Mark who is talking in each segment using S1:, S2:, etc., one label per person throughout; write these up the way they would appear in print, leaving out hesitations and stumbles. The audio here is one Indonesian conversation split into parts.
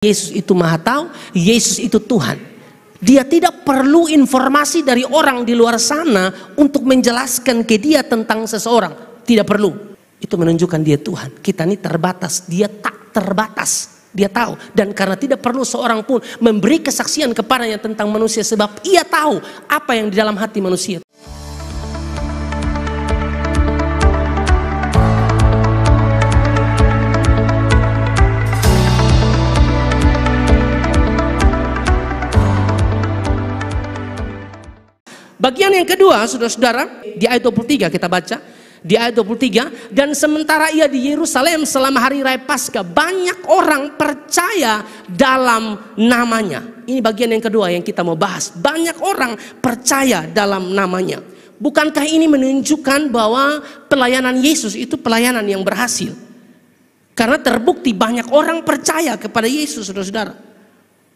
S1: Yesus itu Maha Tahu, Yesus itu Tuhan. Dia tidak perlu informasi dari orang di luar sana untuk menjelaskan ke dia tentang seseorang. Tidak perlu. Itu menunjukkan dia Tuhan. Kita ini terbatas, dia tak terbatas. Dia tahu. Dan karena tidak perlu seorang pun memberi kesaksian kepadanya tentang manusia, sebab ia tahu apa yang di dalam hati manusia. Bagian yang kedua, saudara-saudara, di ayat 23 kita baca. Di ayat 23, dan sementara ia di Yerusalem selama hari raya Paskah, banyak orang percaya dalam namanya. Ini bagian yang kedua yang kita mau bahas. Banyak orang percaya dalam namanya. Bukankah ini menunjukkan bahwa pelayanan Yesus itu pelayanan yang berhasil? Karena terbukti banyak orang percaya kepada Yesus, saudara-saudara.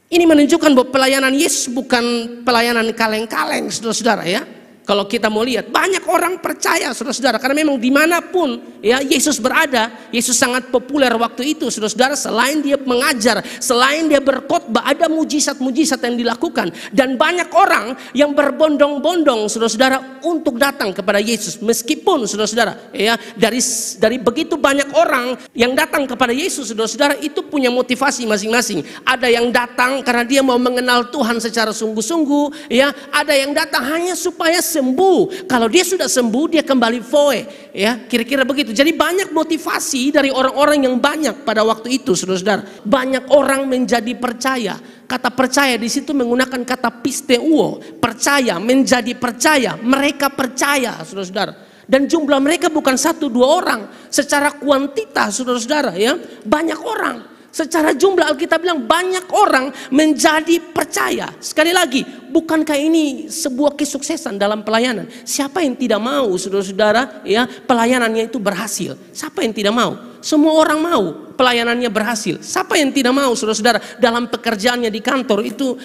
S1: Ini menunjukkan bahwa pelayanan Yesus bukan pelayanan kaleng-kaleng, saudara-saudara ya. Kalau kita mau lihat, banyak orang percaya, saudara-saudara, karena memang dimanapun ya Yesus berada, Yesus sangat populer waktu itu, saudara-saudara. Selain dia mengajar, selain dia berkhotbah, ada mujizat-mujizat yang dilakukan, dan banyak orang yang berbondong-bondong, saudara-saudara, untuk datang kepada Yesus. Meskipun, saudara-saudara, ya dari begitu banyak orang yang datang kepada Yesus, saudara-saudara, itu punya motivasi masing-masing. Ada yang datang karena dia mau mengenal Tuhan secara sungguh-sungguh, ya. Ada yang datang hanya supaya sembuh. Kalau dia sudah sembuh, dia kembali voe, ya, kira-kira begitu. Jadi banyak motivasi dari orang-orang yang banyak pada waktu itu, saudara-saudara. Banyak orang menjadi percaya. Kata percaya di situ menggunakan kata pisteuo, percaya, menjadi percaya. Mereka percaya, saudara-saudara. Dan jumlah mereka bukan 1-2 orang. Secara kuantitas, saudara-saudara, ya, banyak orang. Secara jumlah Alkitab bilang banyak orang menjadi percaya. Sekali lagi, bukankah ini sebuah kesuksesan dalam pelayanan? Siapa yang tidak mau, saudara-saudara, ya, pelayanannya itu berhasil? Siapa yang tidak mau? Semua orang mau pelayanannya berhasil. Siapa yang tidak mau, saudara-saudara, dalam pekerjaannya di kantor itu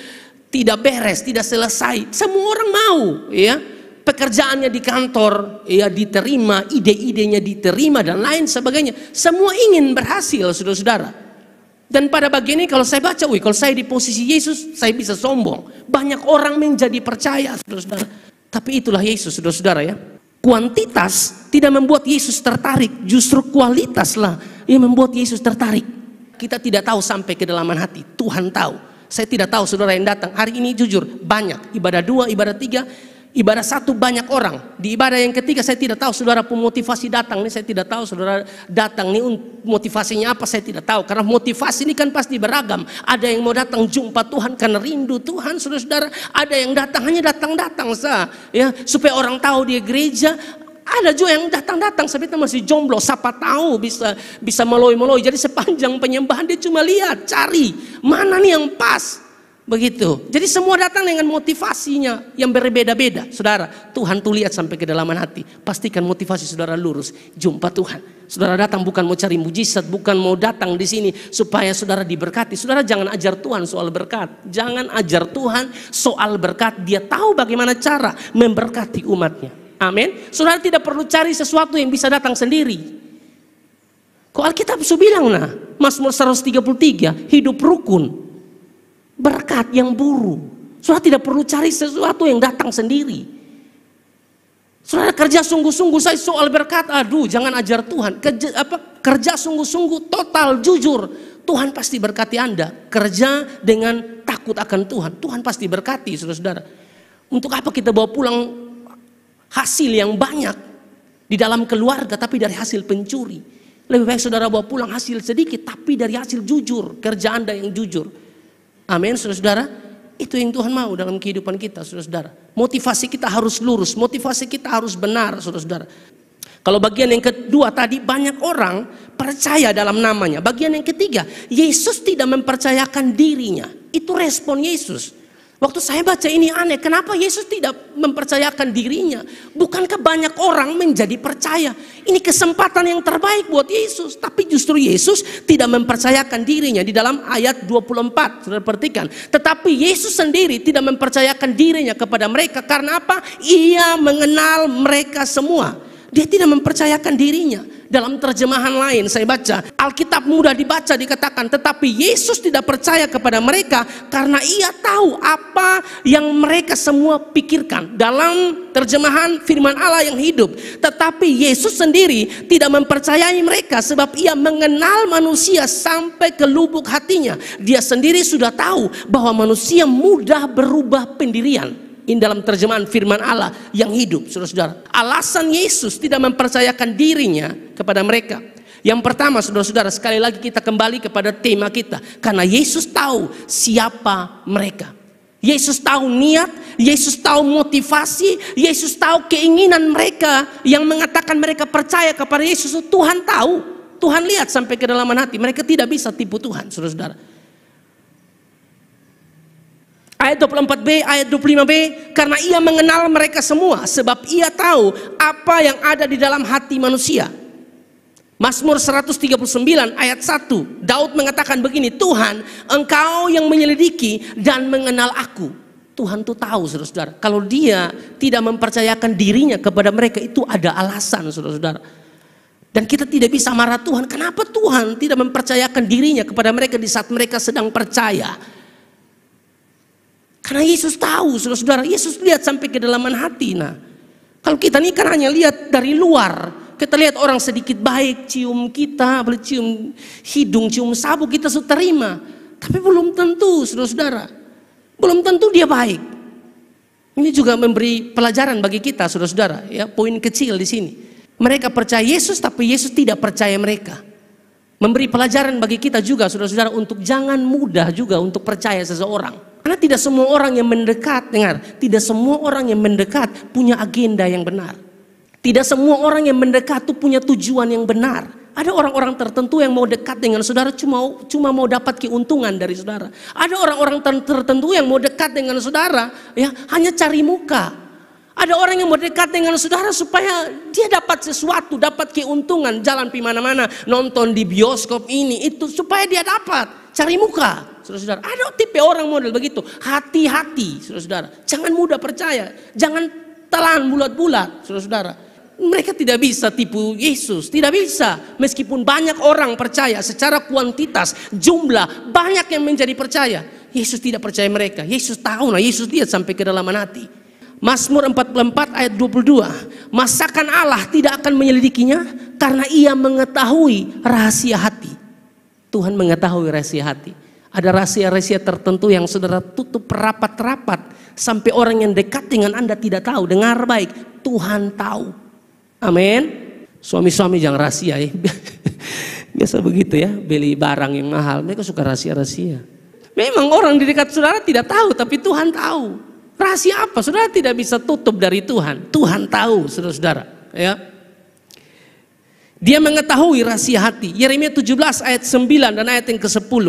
S1: tidak beres, tidak selesai? Semua orang mau, ya. Pekerjaannya di kantor ya diterima, ide-idenya diterima dan lain sebagainya. Semua ingin berhasil, saudara-saudara. Dan pada bagian ini kalau saya baca, kalau saya di posisi Yesus, saya bisa sombong. Banyak orang menjadi percaya, saudara-saudara. Tapi itulah Yesus, saudara-saudara ya. Kuantitas tidak membuat Yesus tertarik, justru kualitaslah yang membuat Yesus tertarik. Kita tidak tahu sampai kedalaman hati, Tuhan tahu. Saya tidak tahu saudara yang datang hari ini, jujur banyak. Ibadah 2, ibadah 3, ibadah 1 banyak orang. Di ibadah yang ketiga saya tidak tahu saudara motivasi datang ini, saya tidak tahu saudara datang ini motivasinya apa, saya tidak tahu. Karena motivasi ini kan pasti beragam. Ada yang mau datang jumpa Tuhan karena rindu Tuhan, saudara-saudara. Ada yang datang hanya datang-datang ya, supaya orang tahu dia gereja. Ada juga yang datang-datang sebenarnya masih jomblo, siapa tahu bisa meloi-meloi. Jadi sepanjang penyembahan dia cuma lihat, cari mana nih yang pas. Begitu. Jadi semua datang dengan motivasinya yang berbeda-beda. Saudara, Tuhan tuh lihat sampai ke dalaman hati. Pastikan motivasi saudara lurus. Jumpa Tuhan. Saudara datang bukan mau cari mujizat, bukan mau datang di sini supaya saudara diberkati. Saudara jangan ajar Tuhan soal berkat. Jangan ajar Tuhan soal berkat. Dia tahu bagaimana cara memberkati umatnya. Amin. Saudara tidak perlu cari sesuatu yang bisa datang sendiri. Kok Alkitab sudah bilang Mazmur 133, hidup rukun. Berkat yang buru. Saudara tidak perlu cari sesuatu yang datang sendiri. Saudara kerja sungguh-sungguh, saya soal berkat, aduh jangan ajar Tuhan. Kerja sungguh-sungguh, total, jujur. Tuhan pasti berkati Anda. Kerja dengan takut akan Tuhan. Tuhan pasti berkati, saudara-saudara. Untuk apa kita bawa pulang hasil yang banyak di dalam keluarga, tapi dari hasil pencuri? Lebih baik saudara bawa pulang hasil sedikit, tapi dari hasil jujur. Kerja Anda yang jujur. Amin, saudara-saudara. Itu yang Tuhan mau dalam kehidupan kita, saudara-saudara. Motivasi kita harus lurus, motivasi kita harus benar, saudara-saudara. Kalau bagian yang kedua tadi, banyak orang percaya dalam namanya. Bagian yang ketiga, Yesus tidak mempercayakan dirinya. Itu respon Yesus. Waktu saya baca ini aneh, kenapa Yesus tidak mempercayakan dirinya? Bukankah banyak orang menjadi percaya? Ini kesempatan yang terbaik buat Yesus. Tapi justru Yesus tidak mempercayakan dirinya. Di dalam ayat 24, saudara perhatikan. Tetapi Yesus sendiri tidak mempercayakan dirinya kepada mereka. Karena apa? Ia mengenal mereka semua. Dia tidak mempercayakan dirinya. Dalam terjemahan lain saya baca, Alkitab mudah dibaca dikatakan, tetapi Yesus tidak percaya kepada mereka karena ia tahu apa yang mereka semua pikirkan. Dalam terjemahan firman Allah yang hidup, tetapi Yesus sendiri tidak mempercayai mereka sebab ia mengenal manusia sampai ke lubuk hatinya. Dia sendiri sudah tahu bahwa manusia mudah berubah pendirian. Ini dalam terjemahan firman Allah yang hidup, saudara-saudara. Alasan Yesus tidak mempercayakan dirinya kepada mereka. Yang pertama, saudara-saudara, sekali lagi kita kembali kepada tema kita. Karena Yesus tahu siapa mereka. Yesus tahu niat, Yesus tahu motivasi, Yesus tahu keinginan mereka yang mengatakan mereka percaya kepada Yesus. Tuhan tahu, Tuhan lihat sampai ke dalaman hati. Mereka tidak bisa tipu Tuhan, saudara-saudara. Ayat 24b, ayat 25b, karena ia mengenal mereka semua, sebab ia tahu apa yang ada di dalam hati manusia. Mazmur 139 ayat 1, Daud mengatakan begini, Tuhan, Engkau yang menyelidiki dan mengenal aku. Tuhan tuh tahu, saudara-saudara. Kalau dia tidak mempercayakan dirinya kepada mereka, itu ada alasan, saudara-saudara. Dan kita tidak bisa marah Tuhan, kenapa Tuhan tidak mempercayakan dirinya kepada mereka di saat mereka sedang percaya? Karena Yesus tahu, saudara-saudara, Yesus lihat sampai ke dalaman hati. Nah, kalau kita ini kan hanya lihat dari luar, kita lihat orang sedikit baik, cium kita, boleh cium hidung, cium sabu, kita sudah terima. Tapi belum tentu, saudara-saudara, belum tentu dia baik. Ini juga memberi pelajaran bagi kita, saudara-saudara. Ya, poin kecil di sini. Mereka percaya Yesus, tapi Yesus tidak percaya mereka. Memberi pelajaran bagi kita juga, saudara-saudara, untuk jangan mudah juga untuk percaya seseorang. Karena tidak semua orang yang mendekat, dengar, tidak semua orang yang mendekat punya agenda yang benar. Tidak semua orang yang mendekat itu punya tujuan yang benar. Ada orang-orang tertentu yang mau dekat dengan saudara cuma mau dapat keuntungan dari saudara. Ada orang-orang tertentu yang mau dekat dengan saudara ya hanya cari muka. Ada orang yang mau dekat dengan saudara supaya dia dapat sesuatu, dapat keuntungan, jalan di mana-mana, nonton di bioskop ini itu supaya dia dapat cari muka. Saudara-saudara, ada tipe orang model begitu. Hati-hati, saudara-saudara. Jangan mudah percaya, jangan telan bulat-bulat, saudara-saudara. Mereka tidak bisa tipu Yesus, tidak bisa. Meskipun banyak orang percaya secara kuantitas, jumlah banyak yang menjadi percaya. Yesus tidak percaya mereka. Yesus tahu, nah Yesus lihat sampai ke dalaman hati. Mazmur 44 ayat 22. Masakan Allah tidak akan menyelidikinya karena ia mengetahui rahasia hati. Tuhan mengetahui rahasia hati. Ada rahasia-rahasia tertentu yang saudara tutup rapat-rapat sampai orang yang dekat dengan Anda tidak tahu. Dengar baik, Tuhan tahu. Amin. Suami-suami jangan rahasia ya. Biasa begitu ya, beli barang yang mahal, mereka suka rahasia-rahasia. Memang orang di dekat saudara tidak tahu, tapi Tuhan tahu. Rahasia apa? Saudara tidak bisa tutup dari Tuhan. Tuhan tahu, saudara-saudara. Ya. Dia mengetahui rahasia hati. Yeremia 17 ayat 9 dan ayat yang ke-10.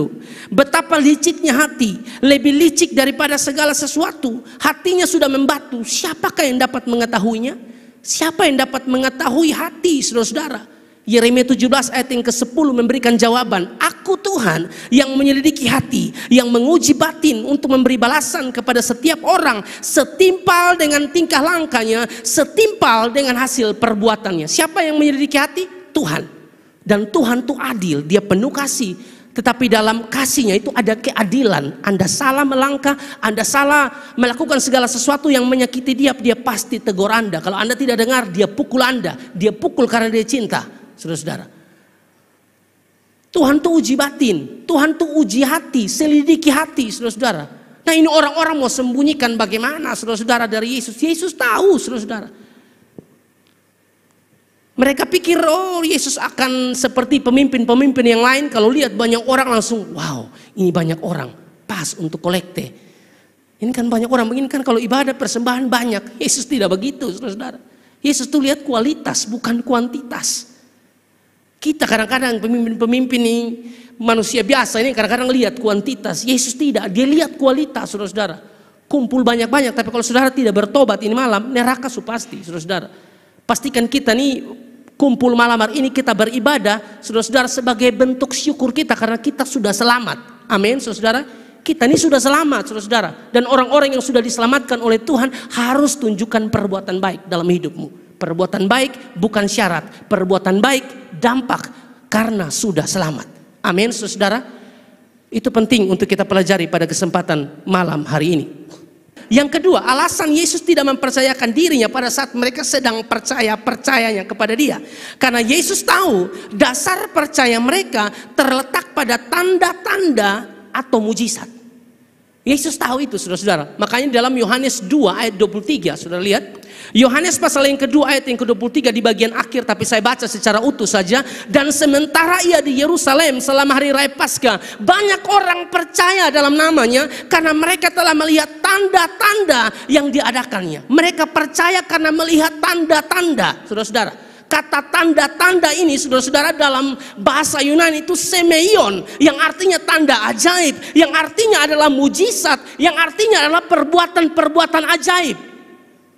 S1: Betapa liciknya hati, lebih licik daripada segala sesuatu. Hatinya sudah membatu. Siapakah yang dapat mengetahuinya? Siapa yang dapat mengetahui hati, saudara-saudara? Yeremia 17 ayat yang ke-10 memberikan jawaban. Aku Tuhan yang menyelidiki hati, yang menguji batin untuk memberi balasan kepada setiap orang setimpal dengan tingkah langkahnya, setimpal dengan hasil perbuatannya. Siapa yang menyelidiki hati? Tuhan. Dan Tuhan itu adil, dia penuh kasih. Tetapi dalam kasihnya itu ada keadilan. Anda salah melangkah, Anda salah melakukan segala sesuatu yang menyakiti dia, dia pasti tegur Anda. Kalau Anda tidak dengar, dia pukul Anda. Dia pukul karena dia cinta, saudara-saudara. Tuhan tuh uji batin, Tuhan tuh uji hati, selidiki hati, saudara-saudara. Nah ini orang-orang mau sembunyikan bagaimana, saudara-saudara, dari Yesus. Yesus tahu, saudara-saudara. Mereka pikir, oh Yesus akan seperti pemimpin-pemimpin yang lain. Kalau lihat banyak orang langsung, wow ini banyak orang, pas untuk kolekte. Ini kan banyak orang, begini kan kalau ibadah persembahan banyak. Yesus tidak begitu, saudara-saudara. Yesus tuh lihat kualitas, bukan kuantitas. Kita kadang-kadang pemimpin-pemimpin ini, manusia biasa ini kadang-kadang lihat kuantitas. Yesus tidak, dia lihat kualitas, saudara-saudara. Kumpul banyak-banyak, tapi kalau saudara tidak bertobat ini malam, neraka pasti, saudara-saudara. Pastikan kita nih kumpul malam hari ini kita beribadah, saudara-saudara, sebagai bentuk syukur kita karena kita sudah selamat. Amin, saudara-saudara. Kita ini sudah selamat, saudara-saudara. Dan orang-orang yang sudah diselamatkan oleh Tuhan harus tunjukkan perbuatan baik dalam hidupmu. Perbuatan baik bukan syarat, perbuatan baik dampak karena sudah selamat. Amin, saudara. Itu penting untuk kita pelajari pada kesempatan malam hari ini. Yang kedua, alasan Yesus tidak mempercayakan dirinya pada saat mereka sedang percayanya kepada Dia. Karena Yesus tahu dasar percaya mereka terletak pada tanda-tanda atau mujizat. Yesus tahu itu, saudara-saudara. Makanya dalam Yohanes 2 ayat 23, saudara lihat. Yohanes pasal yang kedua ayat yang ke-23 di bagian akhir, tapi saya baca secara utuh saja. Dan sementara ia di Yerusalem selama hari raya Paskah, banyak orang percaya dalam namanya karena mereka telah melihat tanda-tanda yang diadakannya. Mereka percaya karena melihat tanda-tanda, saudara-saudara. Kata tanda-tanda ini, saudara-saudara, dalam bahasa Yunani itu semeion, yang artinya tanda ajaib, yang artinya adalah mujizat, yang artinya adalah perbuatan-perbuatan ajaib.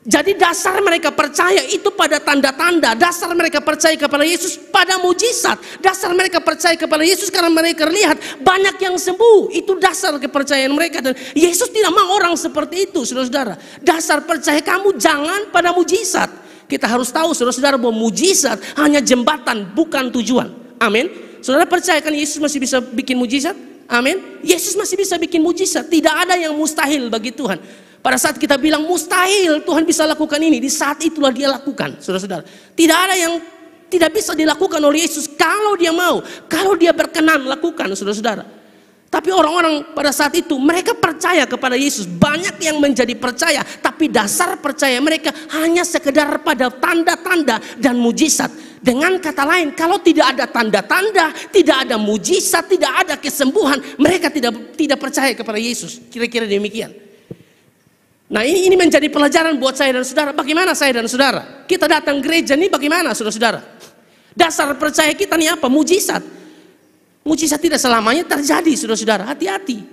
S1: Jadi dasar mereka percaya itu pada tanda-tanda, dasar mereka percaya kepada Yesus pada mujizat, dasar mereka percaya kepada Yesus karena mereka lihat banyak yang sembuh. Itu dasar kepercayaan mereka, dan Yesus tidak mau orang seperti itu, saudara-saudara. Dasar percaya kamu jangan pada mujizat. Kita harus tahu, saudara-saudara, bahwa mujizat hanya jembatan, bukan tujuan. Amin. Saudara percayakan Yesus masih bisa bikin mujizat? Amin. Yesus masih bisa bikin mujizat. Tidak ada yang mustahil bagi Tuhan. Pada saat kita bilang mustahil Tuhan bisa lakukan ini, di saat itulah Dia lakukan, saudara-saudara. Tidak ada yang tidak bisa dilakukan oleh Yesus kalau Dia mau, kalau Dia berkenan lakukan, saudara-saudara. Tapi orang-orang pada saat itu mereka percaya kepada Yesus. Banyak yang menjadi percaya, tapi dasar percaya mereka hanya sekedar pada tanda-tanda dan mujizat. Dengan kata lain, kalau tidak ada tanda-tanda, tidak ada mujizat, tidak ada kesembuhan, mereka tidak percaya kepada Yesus. Kira-kira demikian. Nah, ini menjadi pelajaran buat saya dan saudara. Bagaimana saya dan saudara? Kita datang gereja ini bagaimana, saudara-saudara? Dasar percaya kita nih apa? Mujizat. Mujizat tidak selamanya terjadi, saudara-saudara. Hati-hati.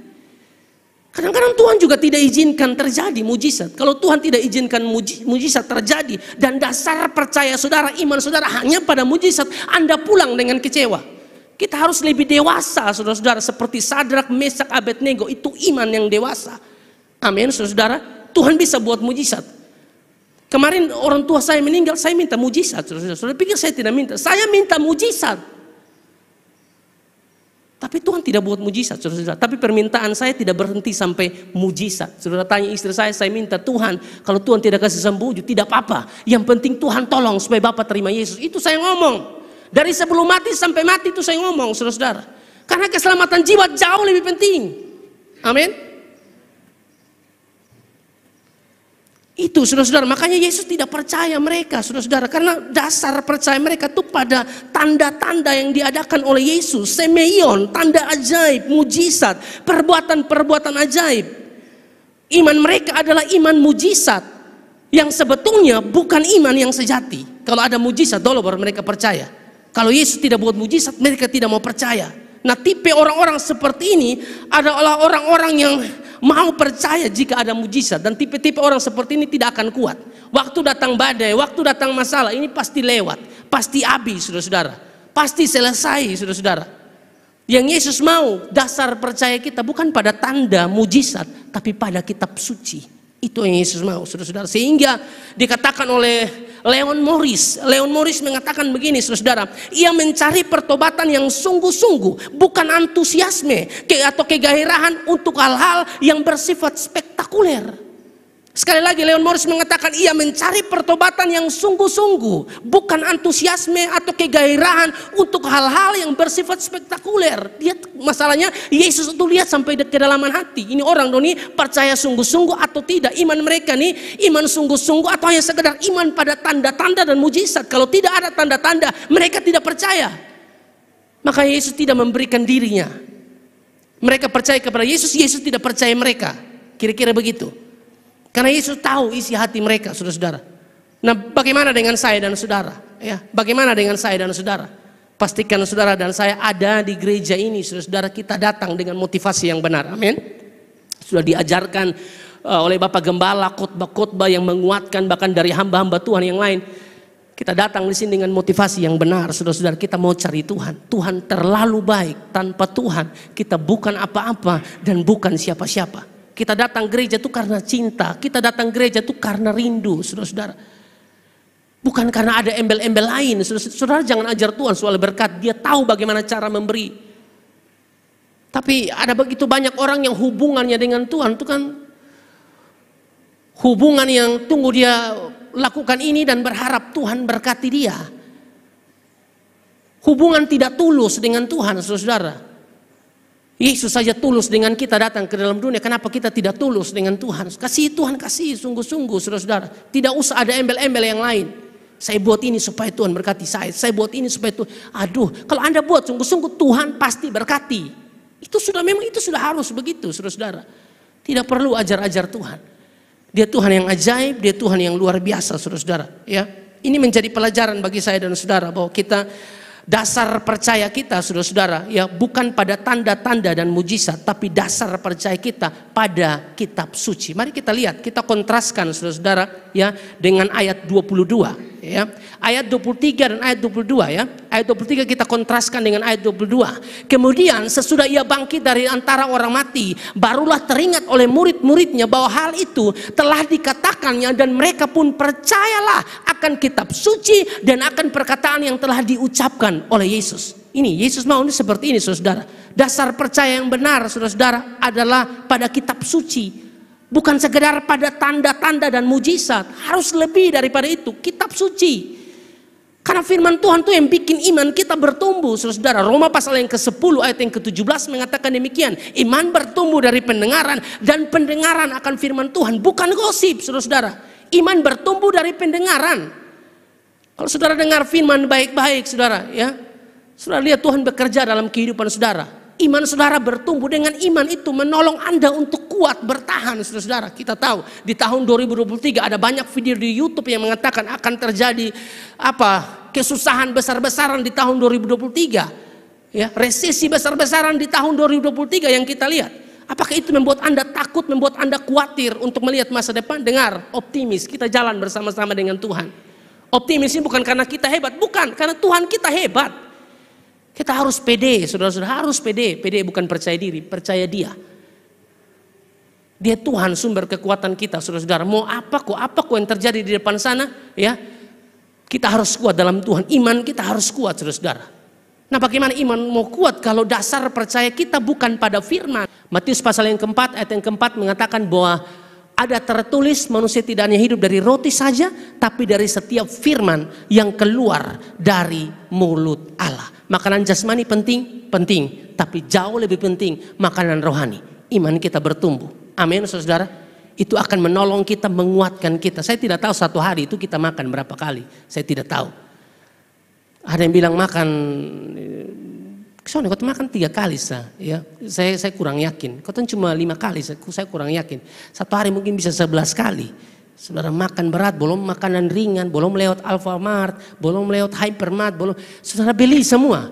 S1: Kadang-kadang Tuhan juga tidak izinkan terjadi mujizat. Kalau Tuhan tidak izinkan mujizat terjadi, dan dasar percaya saudara, iman saudara hanya pada mujizat, Anda pulang dengan kecewa. Kita harus lebih dewasa, saudara-saudara. Seperti Sadrak, Mesak, Abednego. Itu iman yang dewasa. Amin, saudara-saudara. Tuhan bisa buat mujizat. Kemarin orang tua saya meninggal, saya minta mujizat. Saudara pikir saya tidak minta? Saya minta mujizat. Tapi Tuhan tidak buat mujizat, saudara. Tapi permintaan saya tidak berhenti sampai mujizat. Saudara tanya istri saya minta Tuhan, kalau Tuhan tidak kasih sembuh, tidak apa-apa. Yang penting Tuhan tolong supaya Bapak terima Yesus. Itu saya ngomong. Dari sebelum mati sampai mati itu saya ngomong, saudara. Karena keselamatan jiwa jauh lebih penting. Amin. Itu, saudara-saudara, makanya Yesus tidak percaya mereka, saudara-saudara, karena dasar percaya mereka itu pada tanda-tanda yang diadakan oleh Yesus, semeion, tanda ajaib, mujizat, perbuatan-perbuatan ajaib. Iman mereka adalah iman mujizat yang sebetulnya bukan iman yang sejati. Kalau ada mujizat dulu baru mereka percaya. Kalau Yesus tidak buat mujizat, mereka tidak mau percaya. Nah, tipe orang-orang seperti ini adalah orang-orang yang mau percaya jika ada mujizat, dan tipe-tipe orang seperti ini tidak akan kuat. Waktu datang badai, waktu datang masalah, ini pasti lewat, pasti habis, saudara-saudara, pasti selesai, saudara-saudara. Yang Yesus mau dasar percaya kita bukan pada tanda mujizat, tapi pada kitab suci. Itu yang Yesus mau, saudara-saudara. Sehingga dikatakan oleh Leon Morris mengatakan begini, saudara, ia mencari pertobatan yang sungguh-sungguh, bukan antusiasme atau kegairahan untuk hal-hal yang bersifat spektakuler. Sekali lagi Leon Morris mengatakan ia mencari pertobatan yang sungguh-sungguh, bukan antusiasme atau kegairahan untuk hal-hal yang bersifat spektakuler. Dia masalahnya Yesus itu lihat sampai ke kedalaman hati. Ini orang ini percaya sungguh-sungguh atau tidak. Iman mereka nih iman sungguh-sungguh atau hanya sekedar iman pada tanda-tanda dan mujizat. Kalau tidak ada tanda-tanda, mereka tidak percaya. Maka Yesus tidak memberikan dirinya. Mereka percaya kepada Yesus, Yesus tidak percaya mereka. Kira-kira begitu. Karena Yesus tahu isi hati mereka, saudara-saudara. Nah, bagaimana dengan saya dan saudara? Ya, bagaimana dengan saya dan saudara? Pastikan saudara dan saya ada di gereja ini, saudara-saudara, kita datang dengan motivasi yang benar. Amin. Sudah diajarkan oleh Bapak Gembala khotbah-khotbah yang menguatkan, bahkan dari hamba-hamba Tuhan yang lain. Kita datang di sini dengan motivasi yang benar, saudara-saudara. Kita mau cari Tuhan. Tuhan terlalu baik. Tanpa Tuhan kita bukan apa-apa dan bukan siapa-siapa. Kita datang gereja itu karena cinta. Kita datang gereja itu karena rindu, saudara-saudara. Bukan karena ada embel-embel lain. Saudara jangan ajar Tuhan soal berkat. Dia tahu bagaimana cara memberi. Tapi ada begitu banyak orang yang hubungannya dengan Tuhan itu kan hubungan yang tunggu dia lakukan ini dan berharap Tuhan berkati dia. Hubungan tidak tulus dengan Tuhan, saudara. Yesus saja tulus dengan kita datang ke dalam dunia. Kenapa kita tidak tulus dengan Tuhan? Kasih Tuhan, kasih sungguh-sungguh, saudara. Tidak usah ada embel-embel yang lain. Saya buat ini supaya Tuhan berkati saya. Saya buat ini supaya Tuhan. Aduh, kalau Anda buat sungguh-sungguh, Tuhan pasti berkati. Itu sudah harus begitu, saudara. Tidak perlu ajar-ajar Tuhan. Dia Tuhan yang ajaib, dia Tuhan yang luar biasa, saudara. Ya, ini menjadi pelajaran bagi saya dan saudara bahwa kita dasar percaya kita, saudara-saudara, ya bukan pada tanda-tanda dan mujizat, tapi dasar percaya kita pada kitab suci. Mari kita lihat, kita kontraskan, saudara-saudara, ya dengan ayat 22, ya. Ayat 23 dan ayat 22, ya. Ayat 23 kita kontraskan dengan ayat 22. Kemudian sesudah ia bangkit dari antara orang mati, barulah teringat oleh murid-muridnya bahwa hal itu telah dikatakannya dan mereka pun percayalah akan kitab suci dan akan perkataan yang telah diucapkan oleh Yesus. Ini Yesus mau ini seperti ini, saudara. Dasar percaya yang benar, saudara, adalah pada kitab suci. Bukan sekedar pada tanda-tanda dan mujizat. Harus lebih daripada itu. Kitab suci. Karena firman Tuhan itu yang bikin iman kita bertumbuh, saudara. Roma pasal yang ke-10 ayat yang ke-17 mengatakan demikian. Iman bertumbuh dari pendengaran dan pendengaran akan firman Tuhan. Bukan gosip, saudara. Iman bertumbuh dari pendengaran. Kalau saudara dengar firman baik-baik, saudara, ya, saudara lihat Tuhan bekerja dalam kehidupan saudara. Iman saudara bertumbuh. Dengan iman itu menolong Anda untuk kuat bertahan, saudara. Kita tahu di tahun 2023 ada banyak video di YouTube yang mengatakan akan terjadi kesusahan besar-besaran di tahun 2023, ya, resesi besar-besaran di tahun 2023 yang kita lihat. Apakah itu membuat Anda takut, membuat Anda khawatir untuk melihat masa depan? Dengar, optimis, kita jalan bersama-sama dengan Tuhan. Optimis ini bukan karena kita hebat, bukan, karena Tuhan kita hebat. Kita harus pede, saudara-saudara, harus pede. Pede bukan percaya diri, percaya Dia. Dia Tuhan sumber kekuatan kita, saudara-saudara. Mau apa kok yang terjadi di depan sana, ya, kita harus kuat dalam Tuhan. Iman kita harus kuat, saudara-saudara. Nah, bagaimana iman mau kuat kalau dasar percaya kita bukan pada firman? Matius pasal yang keempat, ayat yang keempat mengatakan bahwa ada tertulis manusia tidak hanya hidup dari roti saja, tapi dari setiap firman yang keluar dari mulut Allah. Makanan jasmani penting, tapi jauh lebih penting makanan rohani. Iman kita bertumbuh. Amin, saudara. Itu akan menolong kita, menguatkan kita. Saya tidak tahu satu hari itu kita makan berapa kali. Saya tidak tahu. Ada yang bilang makan, soalnya kau makan 3 kali ya. Saya kurang yakin. Kau cuma 5 kali, saya kurang yakin. Satu hari mungkin bisa 11 kali. Saudara makan berat, belum makanan ringan, belum lewat Alfamart, belum lewat Hypermart, belum. Saudara beli semua.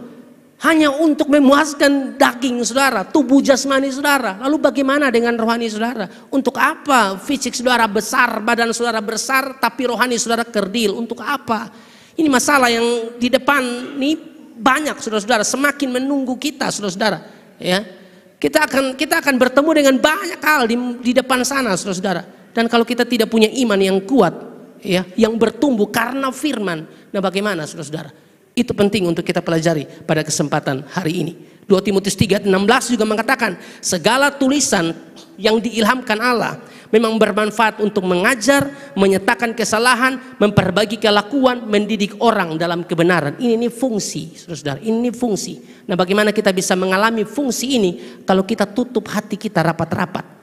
S1: Hanya untuk memuaskan daging saudara, tubuh jasmani saudara. Lalu bagaimana dengan rohani saudara? Untuk apa fisik saudara besar, badan saudara besar, tapi rohani saudara kerdil? Untuk apa? Ini masalah yang di depan ini banyak saudara-saudara, semakin menunggu kita saudara-saudara. Ya, kita akan bertemu dengan banyak hal di depan sana saudara-saudara. Dan kalau kita tidak punya iman yang kuat, ya, yang bertumbuh karena firman, nah bagaimana saudara-saudara? Itu penting untuk kita pelajari pada kesempatan hari ini. 2 Timotius 3:16 juga mengatakan, segala tulisan yang diilhamkan Allah memang bermanfaat untuk mengajar, menyatakan kesalahan, memperbaiki kelakuan, mendidik orang dalam kebenaran. Ini fungsi, saudara-saudara. Ini fungsi. Nah, bagaimana kita bisa mengalami fungsi ini kalau kita tutup hati kita rapat-rapat?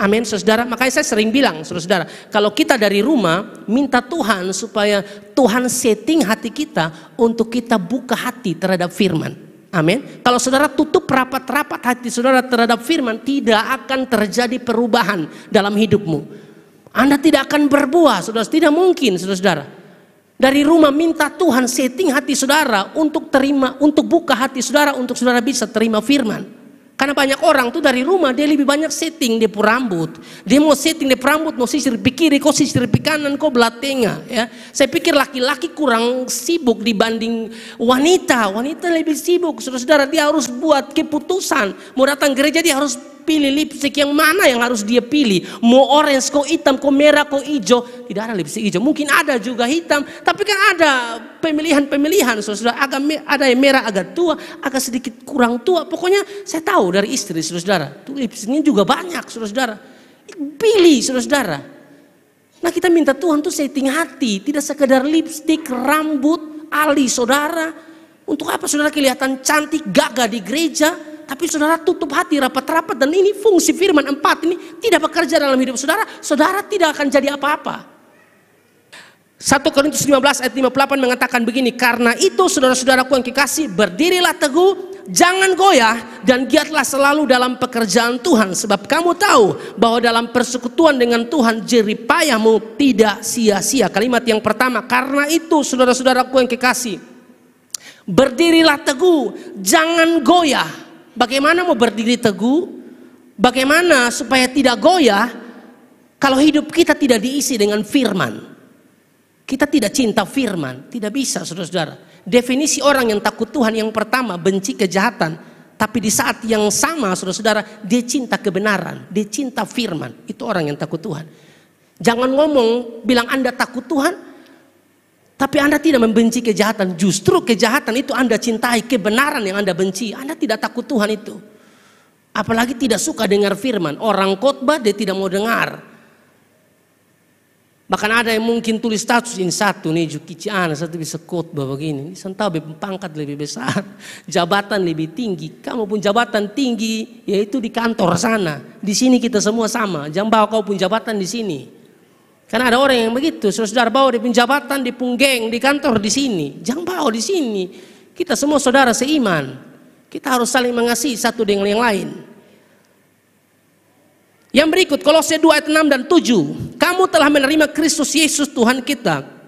S1: Amin, saudara. Makanya saya sering bilang, saudara-saudara, kalau kita dari rumah minta Tuhan supaya Tuhan setting hati kita untuk kita buka hati terhadap firman. Amin. Kalau saudara tutup rapat-rapat hati saudara terhadap firman, tidak akan terjadi perubahan dalam hidupmu. Anda tidak akan berbuah, saudara. Tidak mungkin, saudara-saudara. Dari rumah minta Tuhan setting hati saudara untuk terima, untuk buka hati saudara, untuk saudara bisa terima firman. Karena banyak orang tuh dari rumah dia lebih banyak setting di rambut. Dia mau setting di rambut, mau sisir di kiri, kok sisir di kanan, kok belah tengah. Ya, saya pikir laki-laki kurang sibuk dibanding wanita. Wanita lebih sibuk, saudara-saudara. Dia harus buat keputusan. Mau datang gereja dia harus pilih lipstik yang mana yang harus dia pilih. Mau orange, kok hitam, kok merah, kok hijau. Tidak ada lipstik hijau. Mungkin ada juga hitam, tapi kan ada pemilihan-pemilihan. Saudara, ada yang merah agak tua, agak sedikit kurang tua. Pokoknya saya tahu dari istri, saudara. Tuh lipstiknya juga banyak, saudara. Pilih, saudara. Nah, kita minta Tuhan tuh setting hati, tidak sekedar lipstik, rambut, alis, saudara. Untuk apa saudara kelihatan cantik, gagah di gereja, tapi saudara tutup hati rapat-rapat, dan ini fungsi firman 4 ini tidak bekerja dalam hidup saudara, saudara tidak akan jadi apa-apa. 1 Korintus 15 ayat 58 mengatakan begini, karena itu saudara-saudaraku yang kekasih, berdirilah teguh, jangan goyah, dan giatlah selalu dalam pekerjaan Tuhan, sebab kamu tahu bahwa dalam persekutuan dengan Tuhan jerih payahmu tidak sia-sia. Kalimat yang pertama, karena itu saudara-saudaraku yang kekasih, berdirilah teguh, jangan goyah. Bagaimana mau berdiri teguh? Bagaimana supaya tidak goyah kalau hidup kita tidak diisi dengan firman? Kita tidak cinta firman, tidak bisa, saudara-saudara. Definisi orang yang takut Tuhan yang pertama, benci kejahatan, tapi di saat yang sama, saudara-saudara, dia cinta kebenaran, dia cinta firman. Itu orang yang takut Tuhan. Jangan ngomong bilang Anda takut Tuhan, tapi Anda tidak membenci kejahatan. Justru kejahatan itu Anda cintai, kebenaran yang Anda benci. Anda tidak takut Tuhan itu. Apalagi tidak suka dengar firman. Orang khotbah dia tidak mau dengar. Bahkan ada yang mungkin tulis status, ini satu nih Jukiciana, satu bisa khotbah begini. Ini tahu pangkat lebih besar, jabatan lebih tinggi. Kamu pun jabatan tinggi, yaitu di kantor sana. Di sini kita semua sama. Jangan bawa kau pun jabatan di sini. Karena ada orang yang begitu, saudara bawa di jabatan, di geng, di kantor di sini. Jangan bawa di sini. Kita semua saudara seiman. Kita harus saling mengasihi satu dengan yang lain. Yang berikut, Kolose 2 ayat 6 dan 7. Kamu telah menerima Kristus Yesus Tuhan kita.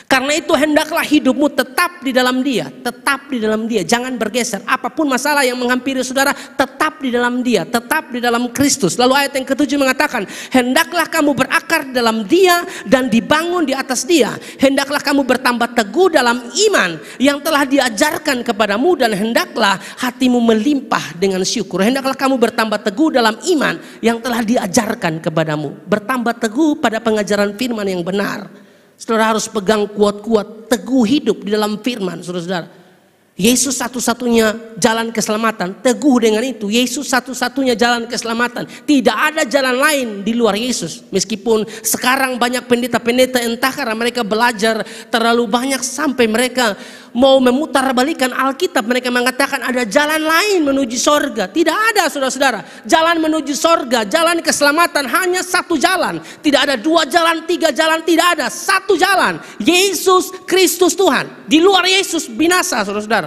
S1: Karena itu hendaklah hidupmu tetap di dalam Dia, tetap di dalam Dia, jangan bergeser. Apapun masalah yang menghampiri saudara, tetap di dalam Dia, tetap di dalam Kristus. Lalu ayat yang ke-7 mengatakan, hendaklah kamu berakar dalam Dia dan dibangun di atas Dia. Hendaklah kamu bertambah teguh dalam iman yang telah diajarkan kepadamu, dan hendaklah hatimu melimpah dengan syukur. Hendaklah kamu bertambah teguh dalam iman yang telah diajarkan kepadamu. Bertambah teguh pada pengajaran firman yang benar. Saudara harus pegang kuat-kuat, teguh hidup di dalam firman, saudara-saudara. Yesus satu-satunya jalan keselamatan, teguh dengan itu. Yesus satu-satunya jalan keselamatan. Tidak ada jalan lain di luar Yesus. Meskipun sekarang banyak pendeta-pendeta, entah karena mereka belajar terlalu banyak sampai mereka mau memutarbalikan Alkitab. Mereka mengatakan ada jalan lain menuju sorga. Tidak ada, saudara-saudara. Jalan menuju sorga, jalan keselamatan hanya satu jalan. Tidak ada 2 jalan, 3 jalan, tidak ada. Satu jalan, Yesus Kristus Tuhan. Di luar Yesus binasa, saudara-saudara.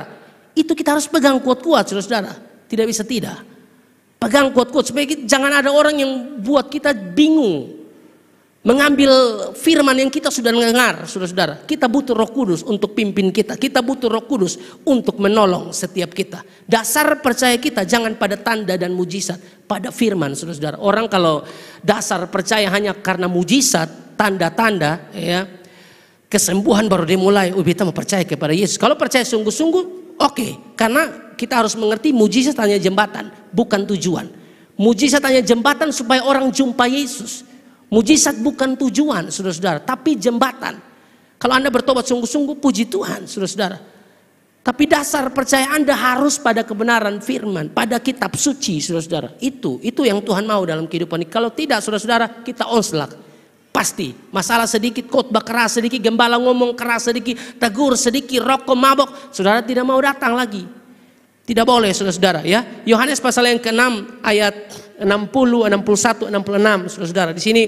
S1: Itu kita harus pegang kuat-kuat, saudara-saudara. Tidak bisa tidak. Pegang kuat-kuat supaya jangan ada orang yang buat kita bingung mengambil firman yang kita sudah dengar, saudara-saudara. Kita butuh Roh Kudus untuk pimpin kita. Kita butuh Roh Kudus untuk menolong setiap kita. Dasar percaya kita jangan pada tanda dan mujizat, pada firman, saudara-saudara. Orang kalau dasar percaya hanya karena mujizat, tanda-tanda, ya, kesembuhan baru dia mulai, kita mau percaya kepada Yesus. Kalau percaya sungguh-sungguh, oke. Karena kita harus mengerti mujizat hanya jembatan, bukan tujuan. Mujizat hanya jembatan supaya orang jumpa Yesus. Mujizat bukan tujuan, saudara-saudara, tapi jembatan. Kalau Anda bertobat sungguh-sungguh, puji Tuhan, saudara-saudara. Tapi dasar percaya Anda harus pada kebenaran firman, pada kitab suci, saudara-saudara. Itu yang Tuhan mau dalam kehidupan ini. Kalau tidak, saudara-saudara, kita onslak. Pasti masalah sedikit, khotbah keras sedikit, gembala ngomong keras sedikit, tegur sedikit, rokok, mabok, saudara tidak mau datang lagi. Tidak boleh, saudara-saudara, ya. Yohanes pasal yang ke-6 ayat 60, 61, 66, saudara-saudara. Di sini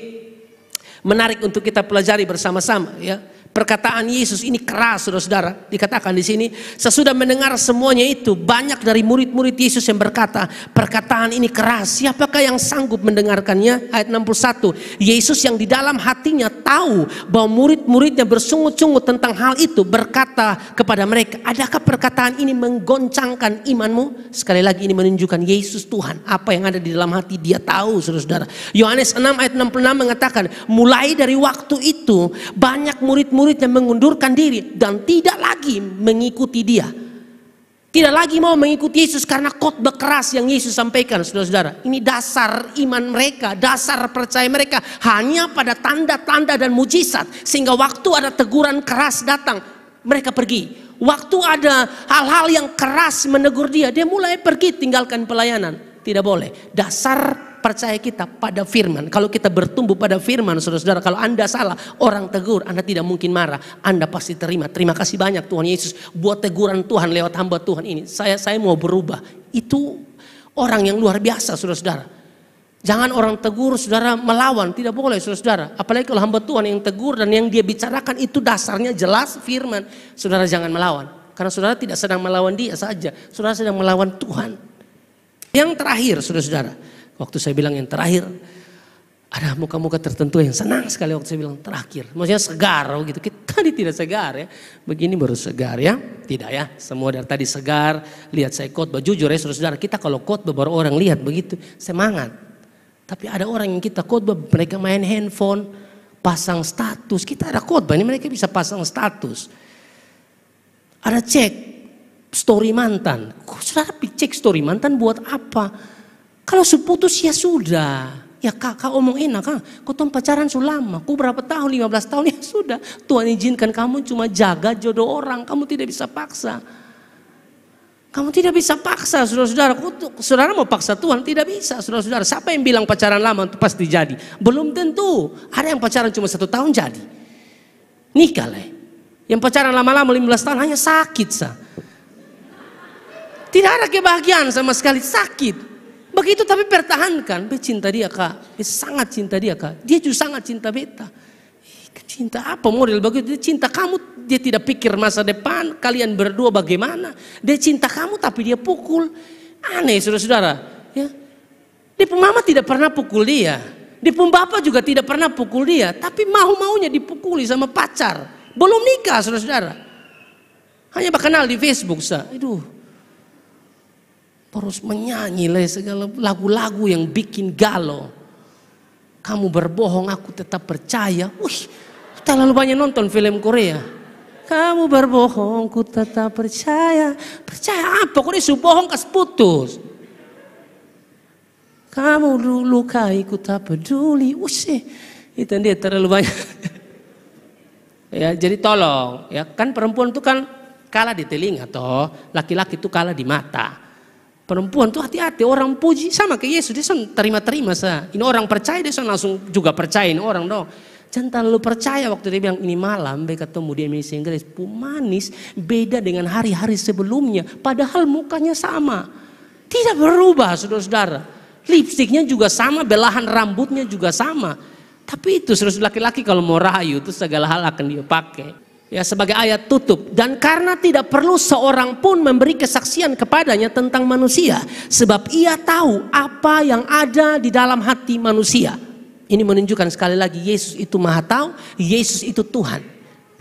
S1: menarik untuk kita pelajari bersama-sama, ya. Perkataan Yesus ini keras, saudara-saudara. Dikatakan di sini, sesudah mendengar semuanya itu, banyak dari murid-murid Yesus yang berkata, perkataan ini keras, siapakah yang sanggup mendengarkannya? Ayat 61, Yesus yang di dalam hatinya tahu bahwa murid-muridnya bersungut-sungut tentang hal itu, berkata kepada mereka, adakah perkataan ini menggoncangkan imanmu? Sekali lagi ini menunjukkan Yesus Tuhan. Apa yang ada di dalam hati dia tahu, saudara-saudara. Yohanes 6 ayat 66 mengatakan, mulai dari waktu itu banyak murid-murid yang mengundurkan diri dan tidak lagi mengikuti dia. Tidak lagi mau mengikuti Yesus karena khotbah keras yang Yesus sampaikan, saudara-saudara. Ini dasar iman mereka, dasar percaya mereka hanya pada tanda-tanda dan mujizat. Sehingga waktu ada teguran keras datang, mereka pergi. Waktu ada hal-hal yang keras menegur dia mulai pergi tinggalkan pelayanan. Tidak boleh. Dasar percaya kita pada firman. Kalau kita bertumbuh pada firman, saudara-saudara, kalau Anda salah, orang tegur, Anda tidak mungkin marah. Anda pasti terima. Terima kasih banyak Tuhan Yesus buat teguran Tuhan lewat hamba Tuhan ini. Saya mau berubah. Itu orang yang luar biasa, saudara-saudara. Jangan orang tegur, saudara, melawan. Tidak boleh, saudara-saudara. Apalagi kalau hamba Tuhan yang tegur dan yang dia bicarakan itu dasarnya jelas firman. Saudara jangan melawan. Karena saudara tidak sedang melawan dia saja. Saudara sedang melawan Tuhan. Yang terakhir, saudara-saudara. Waktu saya bilang yang terakhir, ada muka-muka tertentu yang senang sekali waktu saya bilang terakhir. Maksudnya segar gitu. Tadi tidak segar ya. Begini baru segar ya. Tidak ya. Semua dari tadi segar. Lihat saya khotbah. Jujur ya saudara-saudara. Kita kalau khotbah baru orang lihat begitu. Semangat. Tapi ada orang yang kita khotbah. Mereka main handphone. Pasang status. Kita ada khotbah. Ini mereka bisa pasang status. Ada cek story mantan. Saudara cek story mantan buat apa? Kalau seputus ya sudah. Ya kakak omong enak kan. Kau tuh pacaran sudah lama. Kau berapa tahun? 15 tahun ya sudah. Tuhan izinkan kamu cuma jaga jodoh orang. Kamu tidak bisa paksa. Kamu tidak bisa paksa saudara-saudara. Saudara mau paksa Tuhan? Tidak bisa saudara-saudara. Siapa yang bilang pacaran lama itu pasti jadi? Belum tentu. Ada yang pacaran cuma 1 tahun jadi. Nikah lah. Yang pacaran lama-lama 15 tahun hanya sakit sah. Tidak ada kebahagiaan sama sekali, sakit. Begitu tapi pertahankan. Beta cinta dia kak. Beta sangat cinta dia kak. Dia juga sangat cinta beta. Cinta apa model begitu? Dia cinta kamu. Dia tidak pikir masa depan. Kalian berdua bagaimana. Dia cinta kamu tapi dia pukul. Aneh saudara-saudara. Ya. Dia pun mama tidak pernah pukul dia. Dia pun bapak juga tidak pernah pukul dia. Tapi mau-maunya dipukuli sama pacar. Belum nikah saudara-saudara. Hanya kenal di Facebook sah. Aduh. Terus menyanyi lah segala lagu-lagu yang bikin galau. Kamu berbohong, aku tetap percaya. Wih, terlalu banyak nonton film Korea. Kamu berbohong, ku tetap percaya. Percaya apa? Kok dia bohong kas putus. Kamu lukai, ku tak peduli. Wih, itu dia terlalu banyak. Ya, jadi tolong, ya kan perempuan itu kan kalah di telinga toh, laki-laki itu kalah di mata. Perempuan tuh hati-hati, orang puji sama kayak Yesus, dia terima-terima sah. Ini orang percaya, dia langsung juga percayain orang dong. Jangan terlalu percaya waktu dia bilang ini malam, dia ketemu di Indonesia Inggris, manis, beda dengan hari-hari sebelumnya. Padahal mukanya sama, tidak berubah saudara-saudara. Lipstiknya juga sama, belahan rambutnya juga sama. Tapi itu saudara laki-laki kalau mau rayu itu segala hal akan dia pakai. Ya sebagai ayat tutup. Dan karena tidak perlu seorang pun memberi kesaksian kepadanya tentang manusia. Sebab ia tahu apa yang ada di dalam hati manusia. Ini menunjukkan sekali lagi Yesus itu maha tahu. Yesus itu Tuhan.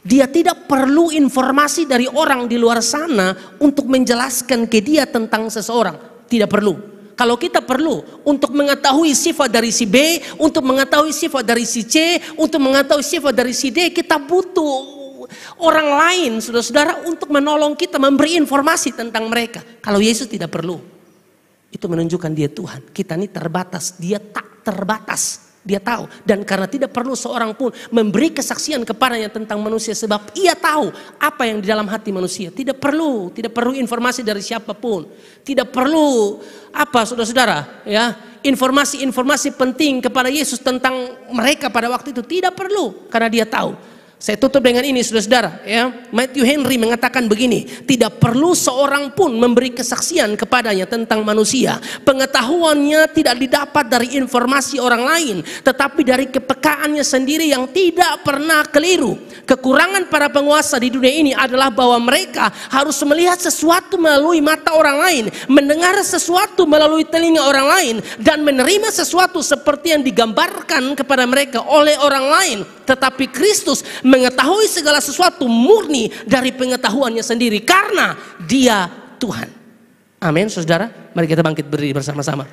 S1: Dia tidak perlu informasi dari orang di luar sana untuk menjelaskan ke dia tentang seseorang. Tidak perlu. Kalau kita perlu untuk mengetahui sifat dari si B, untuk mengetahui sifat dari si C, untuk mengetahui sifat dari si D, kita butuh orang lain, saudara-saudara, untuk menolong kita, memberi informasi tentang mereka. Kalau Yesus tidak perlu. Itu menunjukkan dia Tuhan. Kita ini terbatas, dia tak terbatas. Dia tahu. Dan karena tidak perlu seorang pun memberi kesaksian kepadanya tentang manusia. Sebab ia tahu apa yang di dalam hati manusia. Tidak perlu informasi dari siapapun. Tidak perlu apa saudara-saudara, ya, informasi-informasi penting kepada Yesus tentang mereka pada waktu itu. Tidak perlu, karena dia tahu. Saya tutup dengan ini saudara-saudara, ya. Matthew Henry mengatakan begini, tidak perlu seorang pun memberi kesaksian kepadanya tentang manusia. Pengetahuannya tidak didapat dari informasi orang lain, tetapi dari kepekaannya sendiri yang tidak pernah keliru. Kekurangan para penguasa di dunia ini adalah bahwa mereka harus melihat sesuatu melalui mata orang lain, mendengar sesuatu melalui telinga orang lain, dan menerima sesuatu seperti yang digambarkan kepada mereka oleh orang lain. Tetapi Kristus mengetahui segala sesuatu murni dari pengetahuannya sendiri karena dia Tuhan. Amin saudara. Mari kita bangkit berdiri bersama-sama.